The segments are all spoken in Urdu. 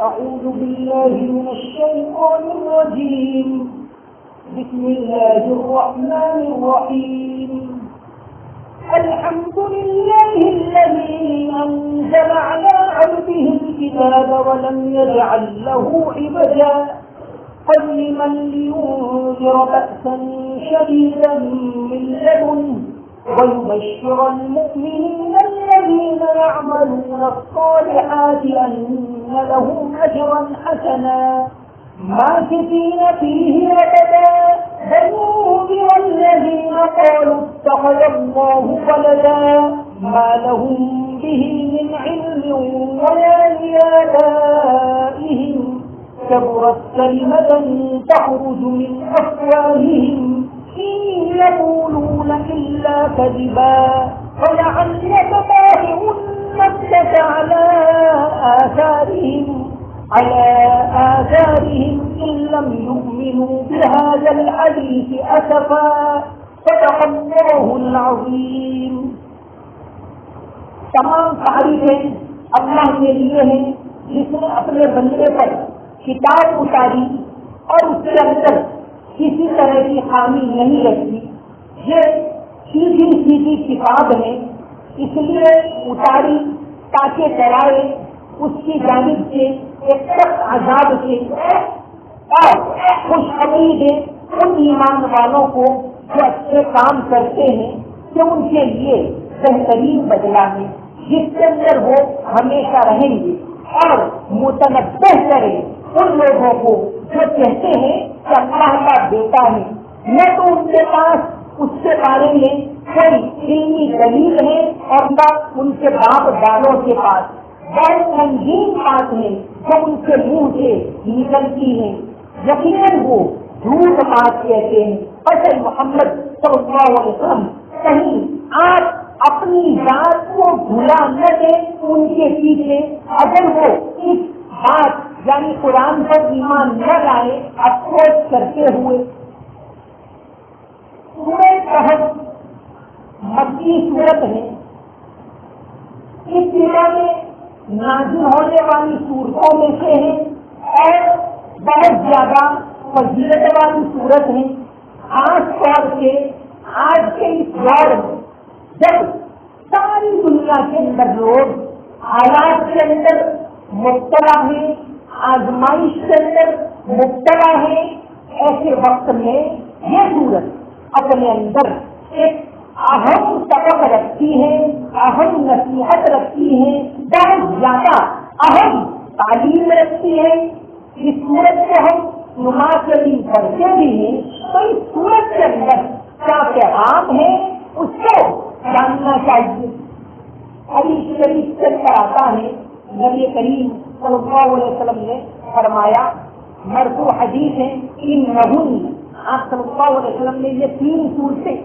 أعوذ بالله من الشيطان الرجيم. بسم الله الرحمن الرحيم. الحمد لله الذي أنزل على عبده الكتاب ولم يجعل له عوجا قيما لينذر بأسا شديدا من لدنه ويبشر المؤمنين الذين يعملون الصالحات أن لهم أجرا حسنا ماكثين فيه أبدا فلينذر الذين قالوا اتخذ الله ولدا ما لهم به من علم ولا لآبائهم كبرت كلمة تخرج من أفواههم إن يقولون إلا كذبا ولعلك باخع نفسك على آثارهم إن لم يؤمنوا بهذا الحديث أسفا صدق الله العظيم. تمام تعریفیں اللہ کے لیے ہیں جس نے اپنے بندے پر کتاب اتاری اور اس کے اندر کسی طرح کی خامی نہیں رکھی. یہ سیدھی کتاب ہے، اس لیے اتاری تاکہ ڈرائے اس کی جانب سے ایک سخت عذاب سے اور خوشخبری دے ان ایمان والوں کو جو اچھے کام کرتے ہیں کہ ان کے لیے بہترین بدلہ ہے جس کے اندر وہ ہمیشہ رہیں گے، اور متنبہ کرے ان لوگوں کو جو کہتے ہیں کہ اللہ کا بیٹا ہے، نہ تو ان کے پاس اس کے بارے میں کوئی علمی دلیل ہے اور نہ ان کے باپ دادوں کے پاس. بہت سنگین بات ہے جو ان کے منہ سے نکلتی ہے. یقیناً وہ جھوٹ بات کہتے ہیں. اصل محمد صلی اللہ علیہ وسلم کہیں آپ اپنی ذات کو بھلا نہ دیں ان کے پیچھے، اگر وہ اس بات یعنی قرآن پر ایمان نہ لائے افسوس کرتے ہوئے. سورہ کہف مکی صورت ہے، اس سورہ میں نازل ہونے والی صورتوں میں سے ہے اور بہت زیادہ فضیلت والی صورت ہے. خاص طور سے آج کے اس دور میں جب ساری دنیا کے اندر لوگ حالات کے اندر مبتلا ہیں، آزمائش کے اندر مبتلا ہے، ایسے وقت میں یہ صورت اپنے اندر ایک اہم سبق رکھتی ہے، اہم نصیحت رکھتی ہے، بہت زیادہ اہم تعلیم رکھتی ہے. اس صورت کو ہم نماز کے دن پڑھتے بھی ہیں تو اس صورت کے اندر کیا پیغام ہے اس کو جاننا چاہیے. حدیث شریف سے آتا ہے نبی کریم صلی اللہ علیہ وسلم نے فرمایا، مرفوع حدیث ہے، آپ صلی اللہ علیہ وسلم نے یہ 3 صورتیں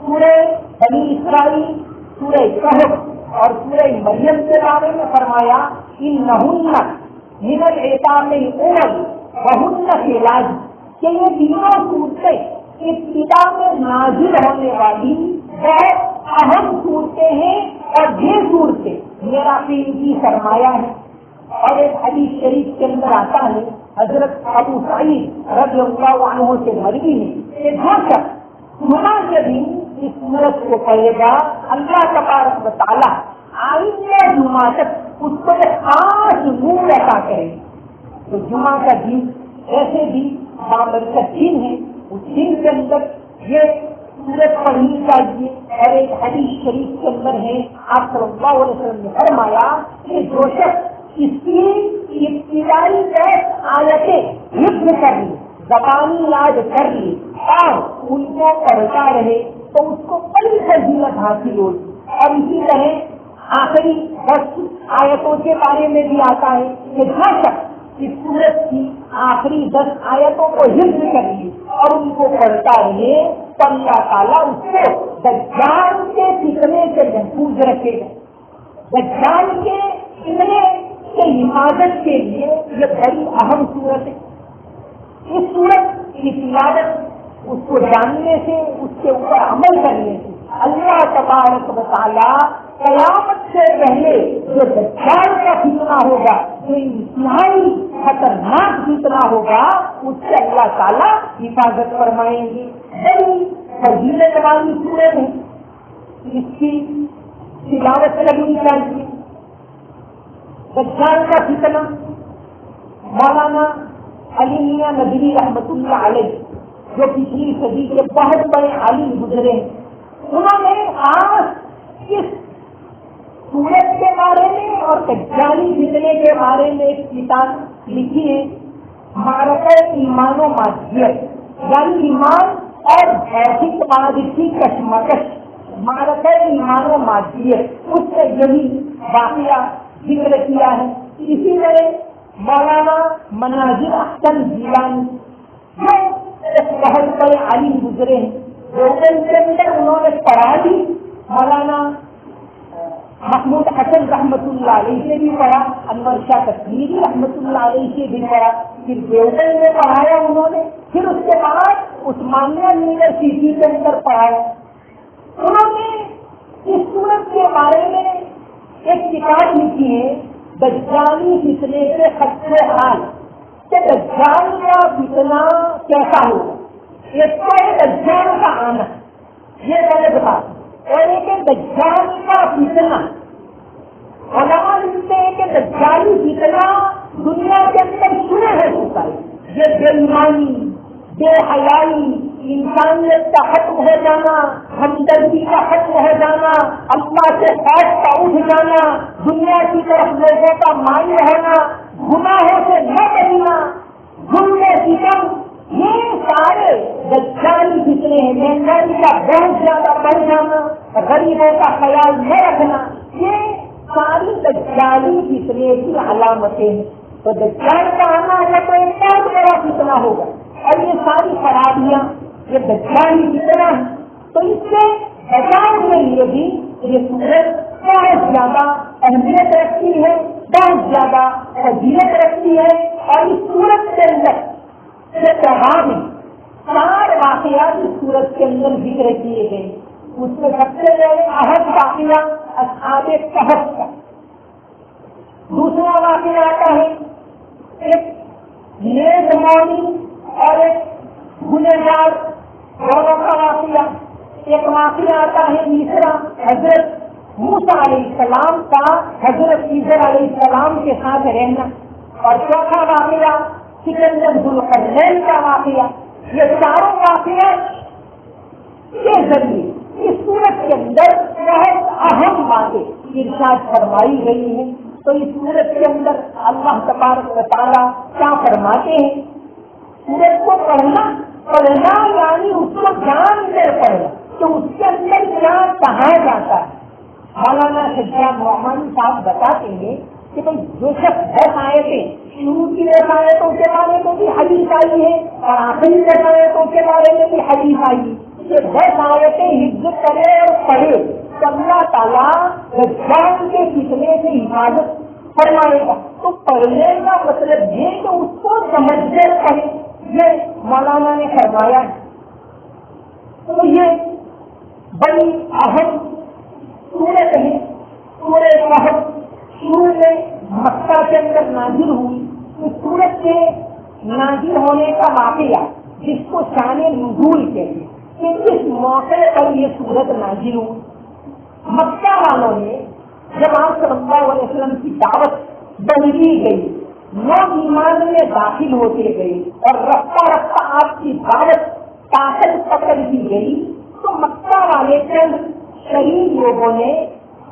سورہ بنی اسرائیل، سورہ کہف اور سورہ مریم کے بارے میں فرمایا، من العتاب الاول وہن فی العاج، کہ یہ تینوں صورتیں ابتدا میں نازل ہونے والی بہت اہم صورتیں ہیں اور یہ صورتیں میرا قیمتی سرمایہ ہے. اور ایک حدیث شریف کے اندر آتا ہے حضرت ابو سعید رضی اللہ عنہ سے مروی ہے کہ جو شخص جمعہ کے دن اس صورت کو پڑھے گا اللہ تبارک و تعالیٰ آئندہ جمعہ تک اس کو ایک خاص نور عطا کرے. تو جمعہ کا دن ایسے بھی بابرکت دن ہے، اس دن کے اندر یہ صورت پڑھنی چاہیے. اور ایک حدیث شریف کے اندر ہے آپ صلی اللہ علیہ وسلم نے فرمایا کہ جو شخص اس کی ابتدائی 10 آیتیں حفظ کر لی، زبانی یاد کر لی اور ان کو پڑھتا رہے تو اس کو بڑی فضیلت حاصل ہوگی. اور اسی طرح آخری 10 آیتوں کے بارے میں بھی آتا ہے کہ جو شخص اس سورت کی آخری 10 آیتوں کو حفظ کر لی اور ان کو پڑھتا رہے تو اللہ تعالیٰ اس کو دجال کے فتنے سے محفوظ رکھے گا. دجال کے فتنے کی حفاظت کے لیے یہ بڑی اہم صورت ہے. اس صورت کی تلاوت اس کو جاننے سے، اس کے اوپر عمل کرنے سے اللہ تبارک و تعالیٰ قیامت سے پہلے جو دجال کا فتنہ ہوگا جو انتہائی خطرناک فتنہ ہوگا اس سے اللہ تعالیٰ حفاظت فرمائیں گے. بڑی فضیلت والی سورت ہے, اس کی تلاوت کرنی چاہیے. دجال کا فتنہ مولانا علی میاں ندوی رحمۃ اللہ علیہ جو پچھلی صدی کے بہت بڑے عالم گزرے ہیں, انہوں نے آج اس سورت کے بارے میں اور دجالی فتنے کے بارے میں ایک کتاب لکھی ہے, معرکہ ایمان و مادیت, یعنی ایمان اور بھوتک معرفی کشمکش, معرکہ ایمان و مادیت, اس سے یہی واقعہ ذکر کیا ہے. اسی طرح مولانا مناظر احسن جیلانی جو ایک بہت بڑے عالم گزرے ہیں, دیوبند کے اندر انہوں نے پڑھا بھی, مولانا محمود حسن رحمۃ اللہ علیہ سے بھی پڑھا, انور شاہ کشمیری رحمۃ اللہ علیہ سے بھی پڑھا, پھر دیوبند میں پڑھایا انہوں نے, پھر اس کے بعد عثمانیہ یونیورسٹی کے اندر پڑھایا. انہوں نے اس سورت کے بارے میں ایک کتاب لکھی ہے, دجالی فتنے کے خط حال, کہ دجال کا فتنہ کیسا ہوگا. ایک تو ہے دجال کا آنا, یہ غلط بات, اور ایک ہے دجال کا فتنہ. علماء لکھتے ہیں کہ دجالی فتنہ دنیا کے اندر شروع ہو چکا ہے. یہ بے ایمانی, بے حیائی, انسانیت کا ختم ہو جانا, ہمدردی کا ختم ہو جانا, اللہ سے خوف کا اٹھ جانا, دنیا کی طرف لوگوں کا مائل ہونا, گناہوں سے نہ بچنا, ظلم و ستم, یہ سارے دجالی فتنے ہیں. مہنگائی کا بہت زیادہ بڑھ جانا, غریبوں کا خیال نہ رکھنا, یہ ساری دجالی فتنے کی علامتیں ہیں. تو دجال کا آنا ہے تو ایک بہت بڑا فتنہ ہوگا, اور یہ ساری خرابیاں یہ دجالی فتنہ ہے. تو اس سے بچاؤ کے لیے بھی یہ سورت بہت زیادہ اہمیت رکھتی ہے, بہت زیادہ فضیلت رکھتی ہے. اور اس سورت کے اندر یہ تمام 4 واقعات اس سورت کے اندر ذکر کیے گئے. اس میں سب سے پہلے اہم واقعہ اصحاب کہف کا, دوسرا واقعہ آتا ہے ایک نیک مومن اور ایک گنہگار دونوں کا واقعہ. ایک واقعہ آتا ہے تیسرا حضرت موسیٰ علیہ السلام کا حضرت خضر علیہ السلام کے ساتھ رہنا, اور چوتھا واقعہ سکندر ذوالقرنین کا واقعہ. یہ چاروں واقعات کے ذریعے اس سورت کے اندر بہت اہم باتیں ارشاد فرمائی گئی ہیں. تو اس سورت کے اندر اللہ تبارک و تعالیٰ کیا فرماتے ہیں, سورت کو پڑھنا یعنی اس کو جان کر پڑھنا, تو اس کے اندر کیا کہا جاتا ہے. مولانا سجاد محمد صاحب بتاتے ہیں کہ بھائی جو شخص 10 آیتیں شروع کی 10 آیتوں کے بارے میں بھی حدیث آئی ہے اور آخری 10 آیتوں کے بارے میں بھی حدیث آئی ہے, کہ 10 آیتیں حفظ کرے اور پڑھے تو اللہ تعالیٰ دجال کے فتنے سے حفاظت فرمائے گا. تو پڑھنے کا مطلب یہ کہ اس کو سمجھ کر پڑھے, یہ مولانا نے فرمایا. تو یہ بڑی اہم سورت ہے. سورہ کہف شروع میں مکہ کے اندر نازل ہوئی. اس سورت کے نازل ہونے کا واقعہ جس کو شان نزول کہتے ہیں, کہ اس موقع پر یہ سورت نازل ہوئی. مکہ والوں نے جب آپ صلی اللہ علیہ وسلم کی دعوت بڑھتی گئی, لوگ ایمان میں داخل ہوتے گئے, اور رفتہ رفتہ آپ کی دعوت طاقت پکڑتی گئی, تو مکہ والے چند شریف لوگوں نے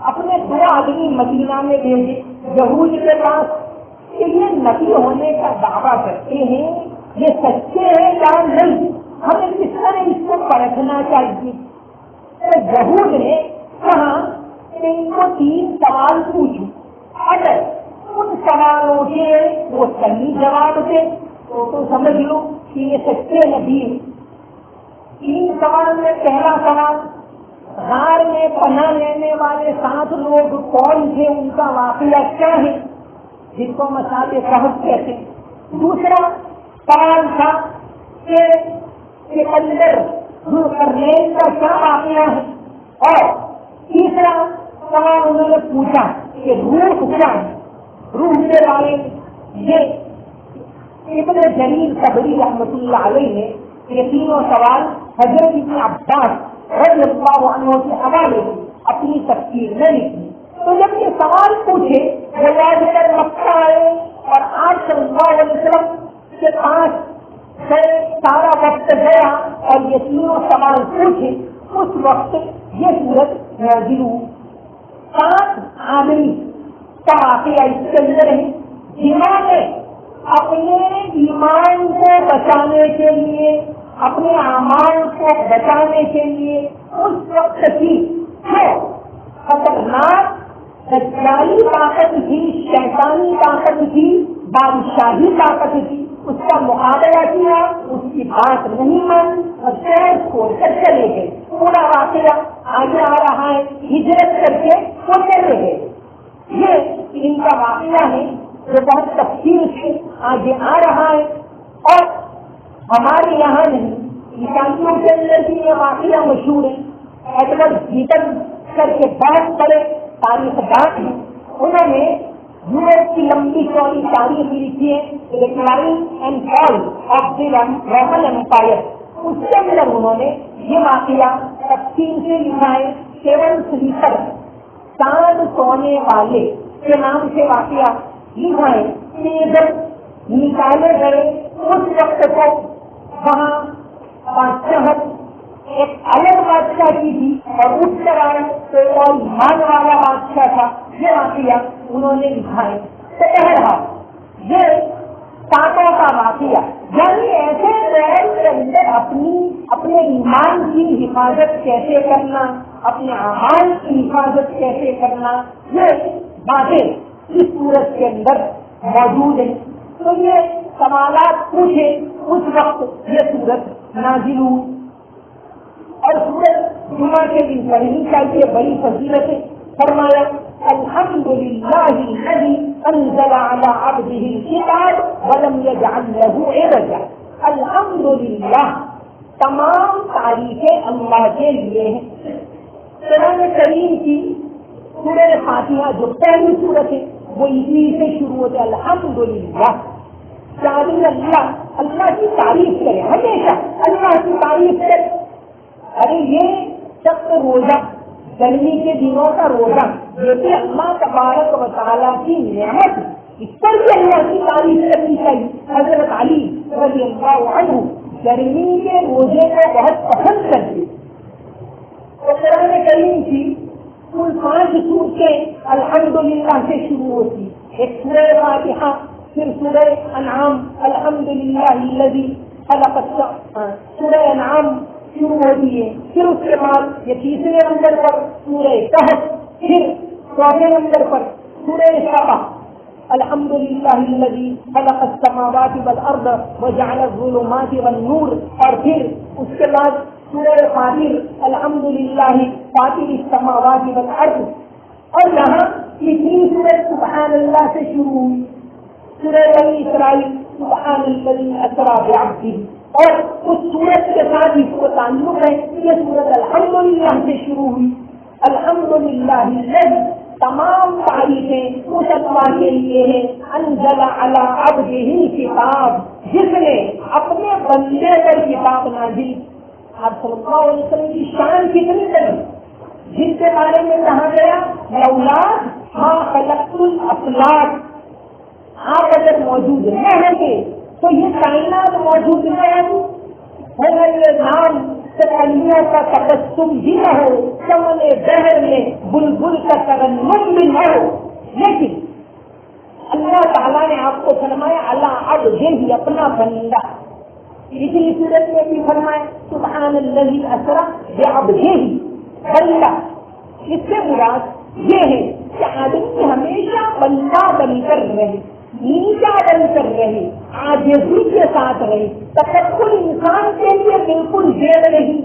اپنے 2 آدمی مدینہ میں بھیجے یہود کے پاس, کہ یہ نبی ہونے کا دعویٰ کرتے ہیں, یہ سچے ہیں یا نہیں, ہمیں کس طرح اس کو پرکھنا چاہیے. تو یہود نے کہا کہ ان کو 3 سوال پوچھو, اگر ان سوالوں کے وہ صحیح جواب دے تو سمجھ لو کہ یہ سچے نبی ہیں. 3 سوال میں پہلا سوال, غار میں پناہ لینے والے 7 لوگ کون تھے, ان کا واقعہ کیا ہے, جن کو مصاب کہف کہتے ہیں. دوسرا سوال تھا کہ سکندر ذوالقرنین کا کیا واقعہ ہے, اور تیسرا سوال انہوں نے پوچھا کہ روح کیا ہے. روح کے بارے میں یہ ابن جریر طبری رحمۃ اللہ علیہ نے یہ تینوں سوال حضرت ابن عباس رضی اللہ عنہ کے حوالے سے اپنی تفسیر میں لکھی. تو جب یہ سوال پوچھے وہ واضح مکہ آئے اور آپ صلی اللہ علیہ وسلم کے پاس سے سارا وقت گیا اور یہ تینوں سوال پوچھے, اس وقت یہ سورت نازل ہوئی. 7 آدمی کا واقعہ اس کے اندر ہے جنہوں نے اپنے ایمان کو بچانے کے لیے, اپنے اعمال کو بچانے کے لیے اس وقت کی جو خطرناک دجالی طاقت تھی, شیطانی طاقت تھی, بادشاہی طاقت تھی, اس کا مقابلہ کیا, اس کی بات نہیں مانی اور شہر چھوڑ کر چلے گئے. پورا واقعہ آگے آ رہا ہے, ہجرت کر کے وہ چلے گئے. یہ ان کا واقعہ ہے جو بہت تفصیل سے آگے آ رہا ہے اور ہمارے یہاں نہیں, عیسائیوں کے اندر بھی یہ واقعہ مشہور ہے. ایڈورڈ گیٹن کر کے بہت بڑے تاریخ دان ہیں, انہوں نے یورپ کی لمبی چوڑی تاریخ لکھی ہے, decline and fall of the Roman empire. اس کے اندر انہوں نے یہ واقعہ تفصیل سے لکھا ہے. 7 سلیپر, 7 سونے والے کے نام سے واقعہ لکھا ہے کہ جب نکالے گئے اس وقت کو وہاں بادشاہت ایک الگ بادشاہ کی تھی اور اٹھ کر آئے تو اور ایمان والا بادشاہ تھا. یہ واقعہ انہوں نے لکھا ہے. تو بہرحال یہ 7 کا واقعہ یعنی ایسے دور کے اندر اپنے ایمان کی حفاظت کیسے کرنا, اپنے اعمال کی حفاظت کیسے کرنا, یہ باتیں اس سورت کے اندر موجود ہیں. تو یہ سوالات پوچھے اس وقت یہ سورت نازل ہوئی اور سورت جمعہ کے دن پڑھنی چاہیے, بڑی فضیلت ہے. فرمایا الحمدللہ الذی انزل علی عبدہ الکتاب ولم یجعل لہ عوجا. الحمدللہ, تمام تعریفیں اللہ کے لیے ہیں. قرآن کریم کی سورہ فاتحہ جو پہلی سورت ہے وہ اسی سے شروع ہوتے الحمدللہ. یعنی اللہ کی تعریف کرے, ہمیشہ اللہ کی تعریف کرے. ارے یہ سخت روزہ, گرمی کے دنوں کا روزہ, یہ بھی اللہ تبارک و تعالیٰ کی نعمت, اس پر بھی اللہ کی تعریف کرنی چاہیے. حضرت علی رضی اللہ عنہ گرمی کے روزے کو بہت پسند کرتے. تو قرآن کریم کی کل 5 سورتیں الحمدللہ سے شروع ہوتی. ایک سورہ فاتحہ, پھر سورہ انعام الحمدللہ الذی خلق, سورہ انعام شروع ہوتی ہے. پھر اس کے بعد یہ 3 نمبر پر سورہ کہف, پھر 4 نمبر پر سورہ سبا الحمدللہ الذی خلق السماوات والارض وجعل الظلمات والنور, اور پھر اس کے بعد سورہ فاطر الحمدللہ فاطر السماوات والارض. اور یہاں تیسری سورہ سبحان اللہ سے شروع ہوئی, سورہ بنی اسرائیل سبحان الذی اسری بعبدہ. اور اس سورت کے ساتھ اس کو تعلق ہے, یہ سورت الحمدللہ سے شروع ہوئی. الحمدللہ الذی, تمام تعریفیں اس اللہ کے لیے ہیں, انزل علی عبدہ الکتاب, جس نے اپنے بندے پر کتاب نازل. آپ صلی اللہ علیہ وسلم کی شان کتنی بڑی, جن کے بارے میں کہا گیا لولا ما خلقت الافلاک, آپ اگر موجود نہ ہوتے تو یہ کائنات موجود نہ ہوگا. یہ نام تکلیوں کا تبسم بھی نہ ہو, چمن بہر میں بلبل کا ترنم بھی نہ ہو. لیکن اللہ تعالیٰ نے آپ کو فرمایا اللہ اب ہی اپنا بندہ. اسی صورت میں بھی فرمایا سبحان الذی اسری بعبدہ بندہ. اس سے مراد یہ ہے کہ آدمی ہمیشہ بندہ بن کر رہے, نیچا بن کر رہے, عاجزی کے ساتھ رہے. تکبر انسان کے لیے بالکل زیر نہیں,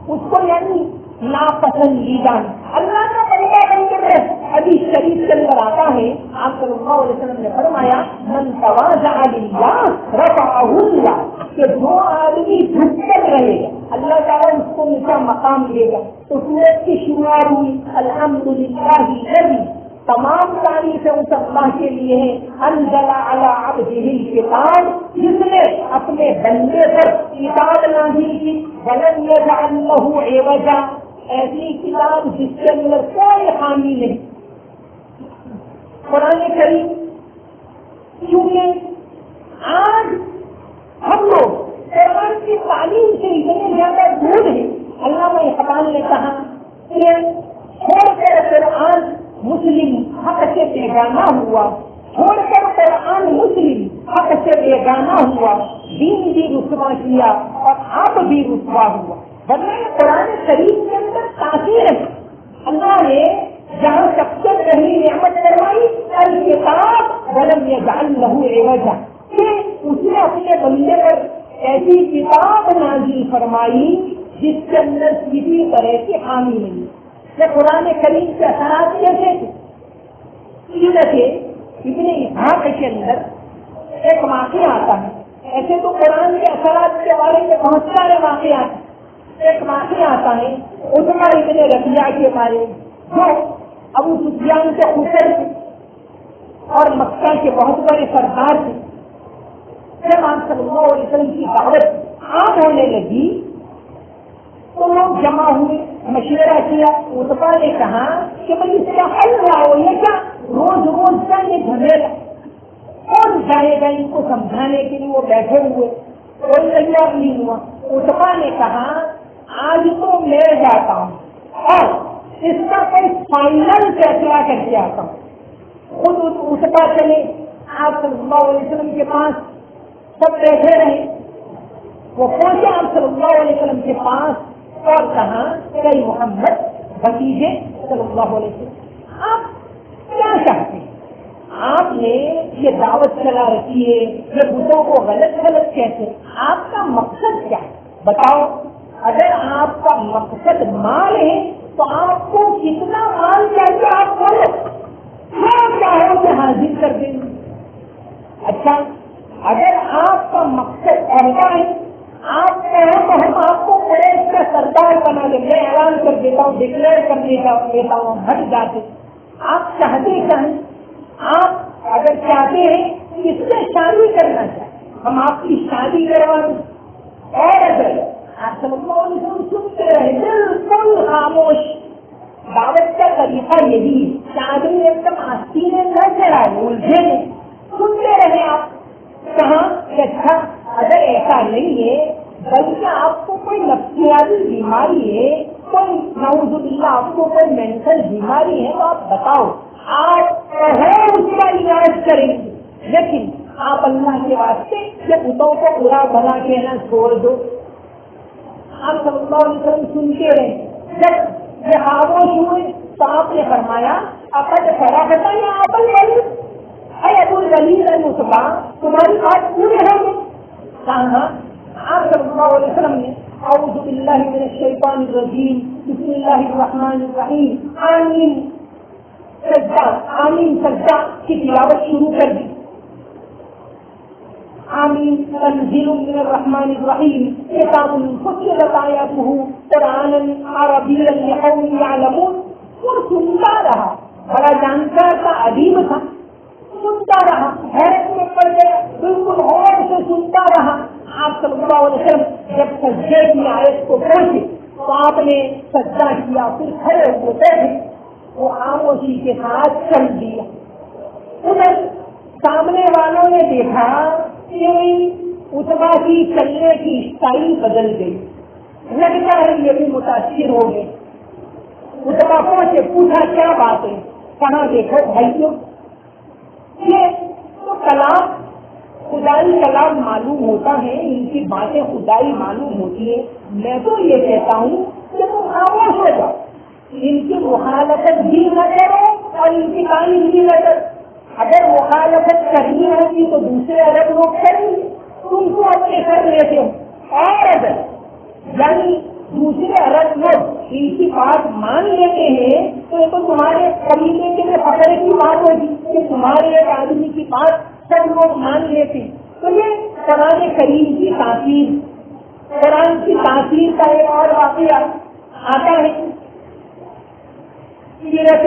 اس کو یعنی ناپسندیدہ. اللہ کا بندہ بن کر رہے. حدیث شریف کے اندر آتا ہے, آپ صلی اللہ علیہ وسلم نے فرمایا من تواضع للہ رفعہ اللہ, کہ جو آدمی جھک کر رہے گا اللہ تعالیٰ اس کو اونچا مقام دے گا. تو سورت کی شروعات ہوئی الحمدللہ الذی, تمام تعریفیں اس اللہ کے لیے ہے انزل علی عبدہ الکتاب، جس نے اپنے بندے پر کتاب نازل کی، ولم یجعل لہ عوجا، ایسی کتاب جس کے اندر کوئی خامی نہیں۔ قرآن کریم کیونکہ آج ہم لوگ قرآن کی تعلیم سے اتنے زیادہ دور ہیں، علامہ اقبال نے کہا کہ چھوڑ کر قرآن مسلم حق سے بیگانہ ہوا، چھوڑ کر قرآن مسلم حق سے بیگانہ ہوا، دین بھی رسوا کیا اور آپ بھی رسوا ہوا۔ ورنہ قرآن شریف کے اندر تاثیر ہے، اللہ نے جہاں سب سے پہلی نعمت فرمائی الکتاب ولم یجعل لہ عوجا، کہ اس نے اپنے بندے پر ایسی کتاب نازل فرمائی جس کے اندر کسی طرح کی خامی نہیں۔ کہ قرآن کریم کے اثرات کیسے تھے؟ سیرت ابن اسحاق کے اندر ایک واقعہ آتا ہے، ایسے تو قرآن کے اثرات کے بارے میں بہت سارے واقعات ہیں، ایک واقعہ آتا ہے عتبہ ابن ربیعہ کے بارے جو ابو سفیان کے خسر تھے اور مکہ کے بہت بڑے سردار تھے۔ جب آپ صلی اللہ علیہ وسلم کی دعوت عام ہونے لگی تو لوگ جمع ہوئے، مشورہ کیا، عتبہ نے کہا کہ بھائی اس کا حل لاؤ، یہ کیا روز روز کا یہ جھمیلا، کون جائے گا ان کو سمجھانے کے لیے؟ وہ بیٹھے ہوئے، کوئی تیار نہیں ہوا۔ عتبہ نے کہا آج تو میں جاتا ہوں اور اس کا کوئی فائنل فیصلہ کر کے آتا ہوں۔ خود عتبہ چلے، آپ صلی اللہ علیہ وسلم کے پاس سب بیٹھے رہے، وہ پہنچے آپ صلی اللہ علیہ وسلم کے پاس اور کہا کہ محمد بھتیجے صلی اللہ علیہ وسلم، آپ کیا چاہتے ہیں؟ آپ نے یہ دعوت چلا رکھی ہے، یہ بتوں کو غلط کہتے ہیں، آپ کا مقصد کیا ہے بتاؤ؟ اگر آپ کا مقصد مال ہے تو آپ کو کتنا مال چاہیے آپ بولو، کیا چاہو کہ حاضر کر دیں گے۔ اچھا اگر آپ کا مقصد ایسا ہے، آپ کہیں تو ہم آپ کو قریش کا سردار بنا دیں، میں اعلان کر دیتا ہوں، ڈکلیئر کر دیتا ہوں، ہٹ جاتے۔ آپ چاہتے کہیں؟ آپ اگر چاہتے ہیں کس سے شادی کرنا چاہتے ہم آپ کی شادی کروا دیں، اور اگر آپ صلی اللہ علیہ وسلم سنتے رہے بالکل خاموش، دعوت کا طریقہ یہی ہے، شادی ایک دم آستینے نہ چڑھائے، الجھے نہیں، سنتے رہے آپ۔ کہاں کہ اچھا اگر ایسا نہیں ہے بلکہ آپ کو کوئی نفسیاتی بیماری ہے، کوئی نعوذ باللہ آپ کو کوئی مینٹل بیماری ہے تو آپ بتاؤ، آپ اس کا علاج کریں گے، لیکن آپ اللہ کے واسطے یہ بتوں کو برا بھلا کہنا چھوڑ دو۔ آپ صلی اللہ علیہ وسلم سنتے رہے، جب یہ خاموش ہوئے تو آپ نے فرمایا اپن فرا بتا یا اپن ولی اے ابو الولید عتبہ، تمہاری بات پوری ہوگی؟ کہا آپ صلی اللہ علیہ وسلم نے اعوذ باللہ من الشیطان الرجیم بسم اللہ الرحمن الرحیم آمین سجدہ، آمین سجدہ کی تلاوت شروع کر دی۔ آمین تنزیل من الرحمن الرحیم کتاب فصلت آیاتہ قرآنا عربیا لقوم یعلمون۔ وہ سنتا رہا، بڑا جانکار تھا، ادیب تھا، سنتا رہا، حیرت میں پڑ گیا، بالکل غور سے سنتا رہا۔ آپ صلی اللہ علیہ وسلم جب سجدے کی آیت کو پڑھے تو آپ نے سجدہ کیا، پھر کھڑے ہوئے بیٹھے، وہ خاموشی کے ساتھ چل دیا۔ ادھر سامنے والوں نے دیکھا کہ عتبہ کی چلنے کی اسٹائل بدل گئی، لگتا ہے یہ بھی متاثر ہو گئے۔ عتبہ پہنچے، پوچھا کیا بات ہے؟ کہاں دیکھو بھائیوں، یہ تو کلام خدائی کلام معلوم ہوتا ہے، ان کی باتیں خدائی معلوم ہوتی ہے، میں تو یہ کہتا ہوں کہ تم خاموش ہو جاؤ، ان کی مخالفت بھی نہ کرو اور ان کی تعلیم بھی نہ کرو۔ اگر مخالفت کرنی ہوگی تو دوسرے عرب لوگ کریں گے، تم کو اپنے کر لیتے ہو، اور اگر یعنی دوسرے عرب لوگ ان کی بات مان لیتے ہیں تو یہ تو تمہارے قبیلے کے لیے فخر کی بات ہوگی کہ تمہارے ایک آدمی کی بات سب لوگ مان لیتے ہیں۔ تو یہ قرآن کریم کی تاثیر، قرآن کی تاثیر کا ایک اور واقعہ آتا ہے سیرت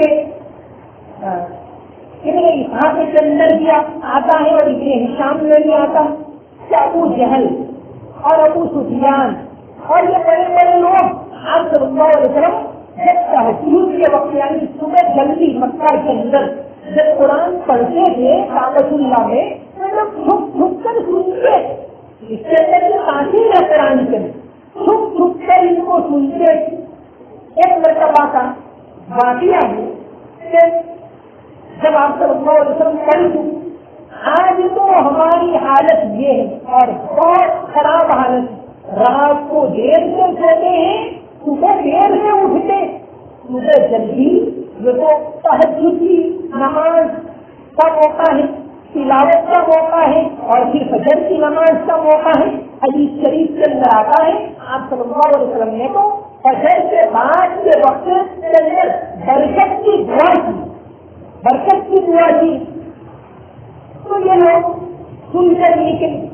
ابن اسحاق کے اندر بھی آتا ہے اور ابن ہشام میں بھی آتا کہ ابو جہل اور ابو سفیان اور یہ بڑے بڑے لوگ آپ صلی اللہ علیہ وسلم جب تہجد کے وقت یعنی صبح جلدی مکہ کے اندر جب قرآن پڑھتے تھے کعبۃ اللہ میں جب چھپ چھپ کر سنتے، اس کے اندر بھی تاثیر ہے قرآن کے، چھپ چھپ کر ان کو سنتے۔ ایک مرتبہ کا واقعہ ہے کہ جب آپ صلی اللہ علیہ وسلم پڑھی، آج تو ہماری حالت یہ ہے اور بہت خراب حالت، رات کو دیر سے سوتے ہیں، صبح دیر سے اٹھتے، صبح جلدی یہ تو تہجد کی نماز کا موقع ہے، تلاوت کا موقع ہے اور پھر فجر کی نماز کا موقع ہے۔ حدیث شریف کے اندر آتا ہے آپ صلی اللہ علیہ وسلم نے تو فجر کے بعد کے وقت کے اندر برکت کی دعا کی، برکت کی دعا کی۔ تو یہ لوگ سن کر نکلے،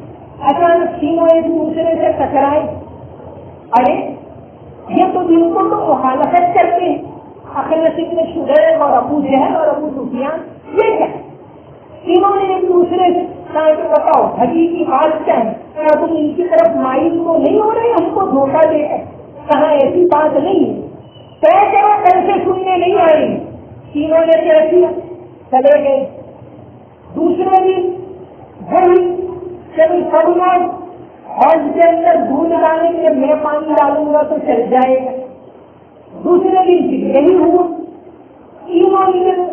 اچانک تینوں ایک دوسرے سے ٹکرائے، ارے یہ تو دن کو تو مخالفت کرتے ہیں، اخنس بن شریح اور ابو جہل اور ابو سفیان، یہ کیا؟ تینوں نے ایک دوسرے سے کہا کہ بتاؤ حقیقی بات کیا ہے، کیا تم ان کی طرف مائل تو نہیں ہو رہے ہم کو دھوکہ دے کر؟ کہا ایسی بات نہیں ہے، طے کرو کل سے سننے نہیں آئے گی۔ تینوں نے کیا کیا؟ چلے گئے۔ دوسرے دن وہی کبھی سب لوگ حوض کے اندر دودھ ڈالیں گے، میں پانی ڈالوں گا تو چل جائے گا۔ دوسرے دن یہی ہوا، تینوں دن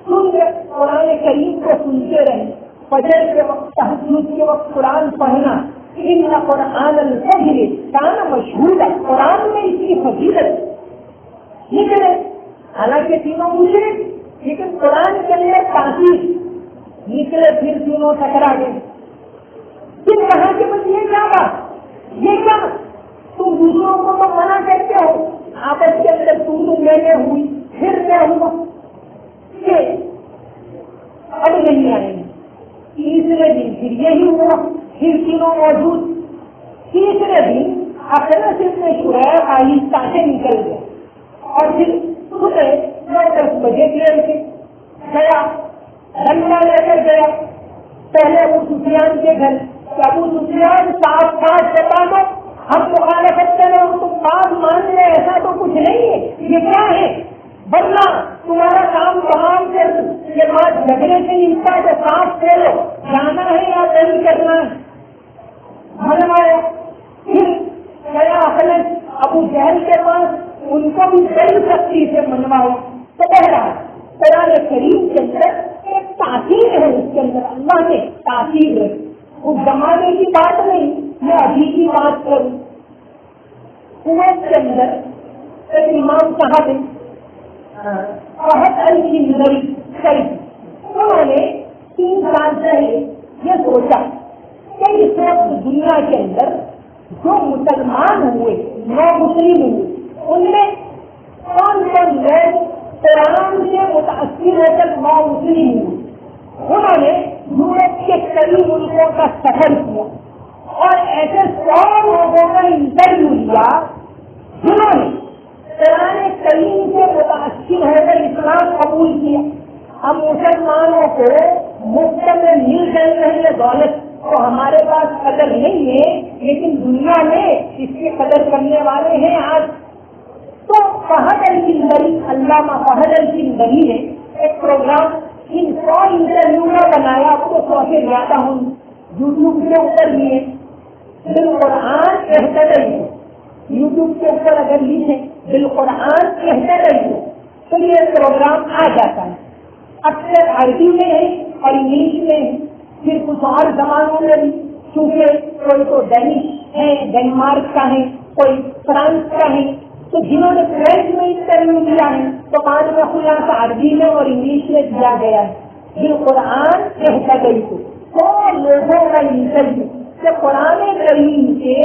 سن کر قرآن کریم کو سنتے رہے۔ فجر کے وقت تہجد کے وقت قرآن پڑھنا، ان قرآن الفجر کان مشہور، قرآن میں اس کی فضیلت نکلے۔ حالانکہ تینوں مشرک، لیکن قرآن کے اندر تاثیر نکلے، پھر تینوں ٹکرا گئے۔ پھر کہا کہ بس یہ کیا بات، یہ کیا تم دوسروں کو تو منع کرتے ہو، آپس کے اندر تم میں ہوئی، پھر کیا ہوا کہ اب نہیں آئیں گے۔ تیسرے دن پھر یہی ہوا، پھر تینوں موجود۔ تیسرے دن اخنس بن شریح آہستہ سے نکل گیا اور پھر صبح 9-10 بجے گیا، ڈنڈا لے کر گیا پہلے ابو سفیان کے گھر کہ ابو سفیان صاف بات بتا دو، ہم مخالفت کریں اور تم بات مان لیں، ایسا تو کچھ نہیں ہے، یہ کیا ہے، ورنہ تمہارا کام تمام کر یہ بات جھگڑے سے نمٹا ہے، صاف کرو، جانا ہے یا نہیں کرنا ہے۔ منوایا، پھر گیا اخنس ابو جہل کے پاس، ان کو بھی بڑی سختی سے منوایا۔ تو بہرحال قرآن کریم کے اندر ایک تاثیر ہے، اس کے اندر اللہ نے تاثیر ہے، اس زمانے کی بات نہیں، میں ابھی کی بات کروں۔ کویت کے اندر ایک امام صاحب فہد الہندوی شریف، انہوں نے 3 سال پہلے یہ سوچا کہ اس وقت دنیا کے اندر جو مسلمان ہوئے، نو مسلم ہوئے، ان میں کون کون لوگ قرآن سے متاثر ہو کر نو مسلم ہوئے۔ انہوں نے یورپ کے کئی ملکوں کا سفر کیا اور ایسے 100 لوگوں کا انٹرویو لیا جنہوں نے قرآن کریم سے متاثر ہو کر اسلام قبول کیا۔ ہم مسلمانوں کو مفت میں مل جائے رہے دولت تو ہمارے پاس قدر نہیں ہے، لیکن دنیا میں اس کی قدر کرنے والے ہیں آج۔ تو فہد الہندوی، علامہ فہد الہندوی نے ایک پروگرام ان 100 انٹرویو کا بنایا، آپ کو 100 سے زیادہ ہوں، یوٹیوب کے اوپر بھی ہے، بالقرآن اہتدیٰ، یوٹیوب کے اوپر اگر لکھیں بالقرآن اہتدیٰ تو یہ پروگرام آ جاتا ہے۔ اکثر عربی میں ہے اور انگلش میں ہے، پھر کچھ اور زبانوں میں بھی، کیونکہ کوئی تو ڈینش ہے، ڈنمارک کا ہے، کوئی فرانس کا ہے، تو جنہوں نے فرینچ میں انٹرویو دیا ہے تو بعد میں خلاصہ عربی میں اور انگلش میں دیا گیا ہے۔ بالقرآن اہتدیٰ 100 لوگوں کا انٹرویو کہ قرآن کریم سے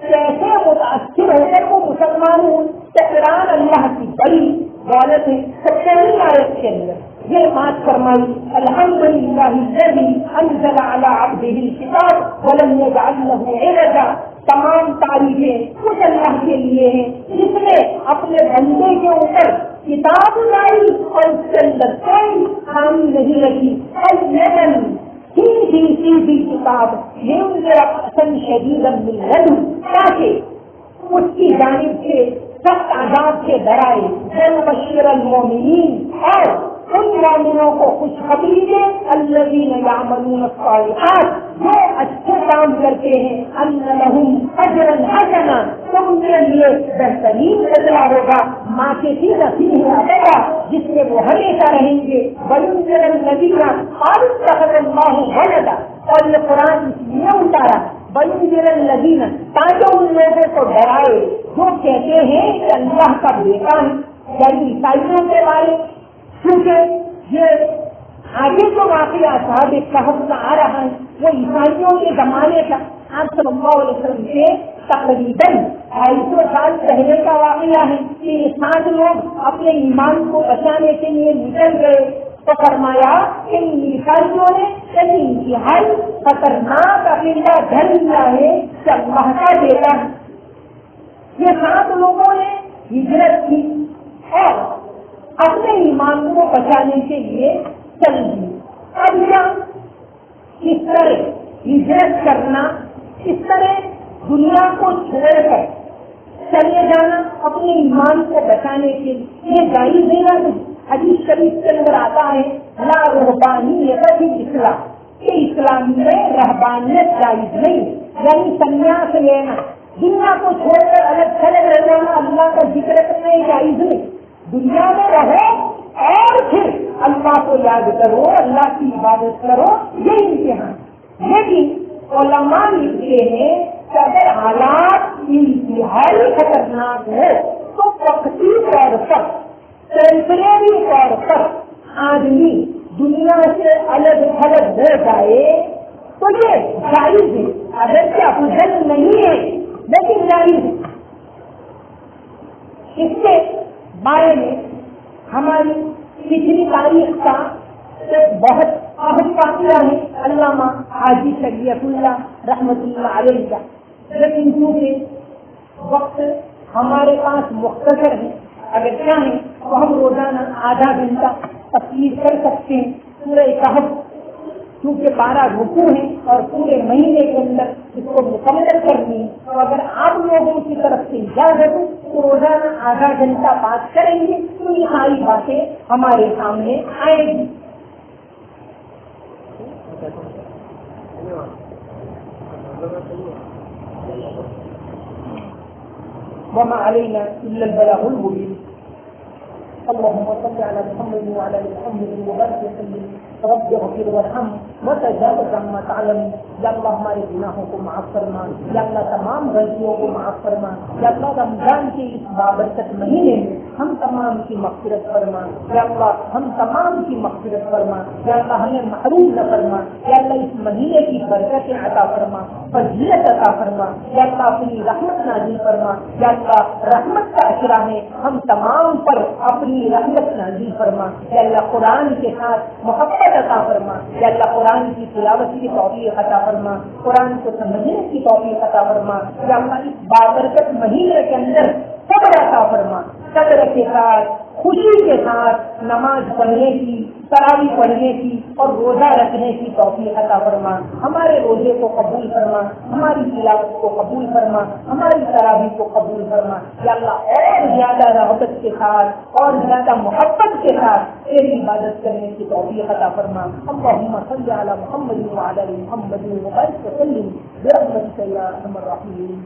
کیسے متاثر ہو کر وہ مسلمان ہوں، کہ قرآن اللہ کی بڑی دولت ہے۔ سب سے بڑی آیت کے اندر یہ بات فرمائی، الحمدللہ الذی انزل علی عبدہ الکتاب ولم یجعل لہ عوجا، تمام تعریفیں اس اللہ کے لیے ہیں جس نے اپنے بندے کے اوپر کتاب لائی اور اس کے اندر کوئی خامی نہیں عذاب لينذر بأسا شديدا من لدنه تاکہ اس کی جانب سے سخت عذاب سے ڈرائے، وَيُبَشِّرَ الْمُؤْمِنِينَ اور ان مومنوں کو خوشخبری دے الذین یعملون الصالحات جو اچھے کام کرتے ہیں ان لہم اجرا حسنا تو ان کے لیے بہترین بدلہ ہوگا ماکثین فیہ ابدا جس میں وہ ہمیشہ رہیں گے وَيُنذِرَ الَّذِينَ قَالُوا اتَّخَذَ اللَّهُ وَلَدًا اور یہ قرآن اس لیے اتارا وَيُنذِرَ الَّذِينَ تاکہ ان لوگوں کو ڈرائے جو کہتے ہیں کہ اللہ کا بیٹا ہے، یعنی عیسائیوں کے بارے، کیونکہ یہ آگے جو واقعہ اصحاب کہف کا آ رہا ہے وہ عیسائیوں کے زمانے کا آپ صلی اللہ علیہ وسلم سے تقریباً 250 سال پہلے کا واقعہ ہے کہ یہ 7 لوگ اپنے ایمان کو بچانے کے لیے نکل گئے تو فرمایا کہ ان عیسائیوں نے ایک انتہائی خطرناک عقیدہ گھر لیا ہے کہ اللہ کا بیٹا ہے۔ یہ 7 لوگوں نے ہجرت کی اور اپنے ایمان کو بچانے کے لیے چل دی۔ اب یہ اس طرح ہجرت کرنا، اس طرح دنیا کو چھوڑ کر چلے جانا اپنے ایمان کو بچانے کے لیے یہ جائز نہیں۔ حدیث شریف کے اندر آتا ہے لا رہبانیت فی الاسلام کہ اسلام میں رہبانیت جائز نہیں، یعنی سنیاس لینا، دنیا کو چھوڑ کر الگ تھلگ رہ جانا، اللہ کا ذکر کرنا جائز نہیں۔ دنیا میں رہو اور پھر اللہ کو یاد کرو، اللہ کی عبادت کرو، یہ امتحان۔ لیکن علماء لکھتے ہیں کہ اگر حالات انتہائی خطرناک ہو تو وقتی طور پر، ٹیمپریری طور پر آدمی دنیا سے الگ تھلگ ہو جائے تو یہ جائز ہے، اگرچہ افضل نہیں ہے لیکن جائز ہے۔ اس کے بارے میں ہماری پچھلی تاریخ کا ایک بہت اہم واقعہ ہے علامہ حاجی شریعت اللہ رحمۃ اللہ علیہ کا، لیکن چونکہ وقت ہمارے پاس مختصر ہے، اگر چاہیں تو ہم روزانہ آدھا گھنٹہ تفسیر کر سکتے ہیں سورہ کہف، کیونکہ 12 رکوع ہیں اور پورے مہینے کے اندر اس کو مکمل کرنی ہے۔ تو اگر آپ لوگوں کی طرف سے اجازت ہو تو روزانہ آدھا گھنٹہ بات کریں گے تو یہ ساری باتیں ہمارے سامنے آئیں گی۔ وما علينا إلا البلاغ المبين۔ اللهم صل على محمد وعلى ال محمد وبارك وسلم رب اغفر وارحم وتجاوز عما تعلم۔ یا اللہ ہمارے گناہوں کو معاف فرما، یا اللہ تمام غلطیوں کو معاف فرما، یا اللہ رمضان کے اس بابرکت مہینے میں ہم تمام کی مغفرت فرما، یا اللہ ہم تمام کی مغفرت فرما، یا اللہ ہمیں محروم نہ فرما، یا اللہ اس مہینے کی برکتیں عطا فرما، فضیلت عطا فرما، یا اللہ اپنی رحمت نازل فرما، یا اللہ رحمت کا اشرا ہے ہم تمام پر اپنی رحمت نازل فرما، یا اللہ قرآن کے ساتھ محبت عطا فرما، یا اللہ قرآن کی تلاوت کی توفیق عطا فرما، قرآن کو سمجھنے کی توفیق عطا فرما، یا اللہ اس بابرکت مہینے کے اندر صبر عطا فرما، صبر کے ساتھ خوشی کے ساتھ نماز پڑھنے کی، تراویح پڑھنے کی اور روزہ رکھنے کی توفیق عطا فرما، ہمارے روزے کو قبول فرما، ہماری تلاوت کو قبول فرما، ہماری تراویح کو قبول فرما، یا اللہ اور زیادہ رغبت کے ساتھ اور زیادہ محبت کے ساتھ تیری عبادت کرنے کی توفیق عطا فرما۔ اللہم صل علی محمد وعلی آل محمد وبارک وسلم برحمتک یا ارحم الراحمین۔